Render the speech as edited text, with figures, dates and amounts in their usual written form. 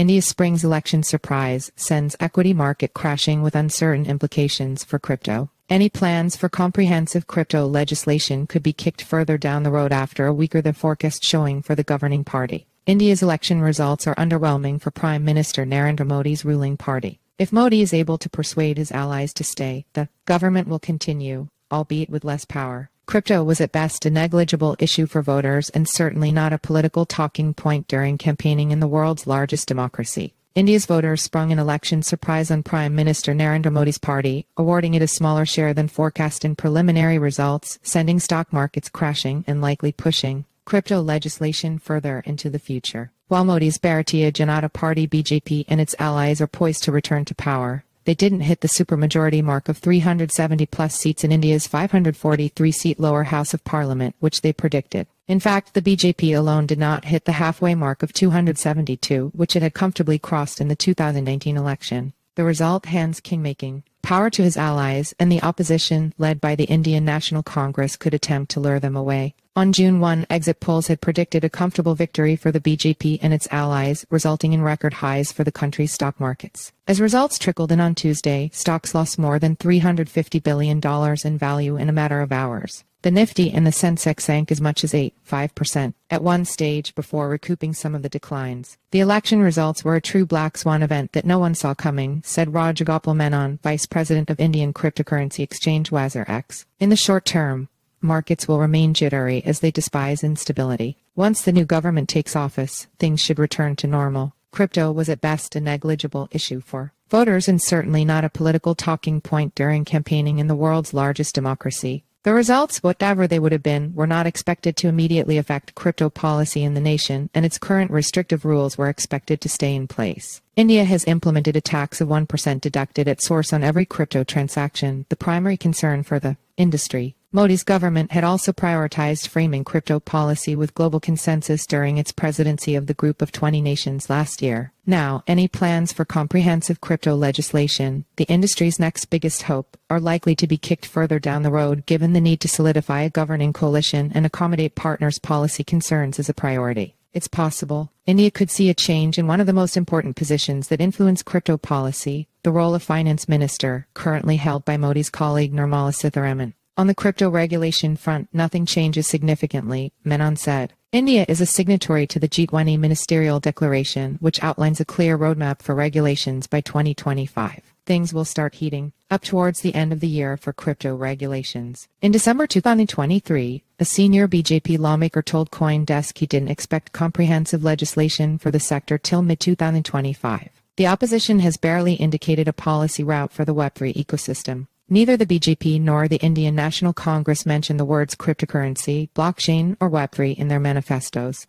India's spring's election surprise sends equity market crashing with uncertain implications for crypto. Any plans for comprehensive crypto legislation could be kicked further down the road after a weaker than forecast showing for the governing party. India's election results are underwhelming for Prime Minister Narendra Modi's ruling party. If Modi is able to persuade his allies to stay, the government will continue, albeit with less power. Crypto was at best a negligible issue for voters and certainly not a political talking point during campaigning in the world's largest democracy. India's voters sprung an election surprise on Prime Minister Narendra Modi's party, awarding it a smaller share than forecast in preliminary results, sending stock markets crashing and likely pushing crypto legislation further into the future. While Modi's Bharatiya Janata party BJP and its allies are poised to return to power, they didn't hit the supermajority mark of 370-plus seats in India's 543-seat lower house of parliament, which they predicted. In fact, the BJP alone did not hit the halfway mark of 272, which it had comfortably crossed in the 2019 election. The result hands kingmaking power to his allies, and the opposition, led by the Indian National Congress, could attempt to lure them away. On June 1, exit polls had predicted a comfortable victory for the BJP and its allies, resulting in record highs for the country's stock markets. As results trickled in on Tuesday, stocks lost more than $350 billion in value in a matter of hours. The Nifty and the Sensex sank as much as 5% at one stage before recouping some of the declines. The election results were a true black swan event that no one saw coming, said Rajagopal Menon, Vice President of Indian cryptocurrency exchange WazirX. In the short term, markets will remain jittery as they despise instability. Once the new government takes office, things should return to normal. Crypto was at best a negligible issue for voters and certainly not a political talking point during campaigning in the world's largest democracy. The results, whatever they would have been, were not expected to immediately affect crypto policy in the nation, and its current restrictive rules were expected to stay in place. India has implemented a tax of 1% deducted at source on every crypto transaction, the primary concern for the industry. Modi's government had also prioritized framing crypto policy with global consensus during its presidency of the Group of 20 nations last year. Now, any plans for comprehensive crypto legislation, the industry's next biggest hope, are likely to be kicked further down the road given the need to solidify a governing coalition and accommodate partners' policy concerns as a priority. It's possible India could see a change in one of the most important positions that influence crypto policy, the role of finance minister, currently held by Modi's colleague Nirmala Sitharaman. On the crypto regulation front, nothing changes significantly, Menon said. India is a signatory to the G20 Ministerial Declaration, which outlines a clear roadmap for regulations by 2025. Things will start heating up towards the end of the year for crypto regulations. In December 2023, a senior BJP lawmaker told CoinDesk he didn't expect comprehensive legislation for the sector till mid-2025. The opposition has barely indicated a policy route for the Web3 ecosystem. Neither the BJP nor the Indian National Congress mention the words cryptocurrency, blockchain, or Web3 in their manifestos.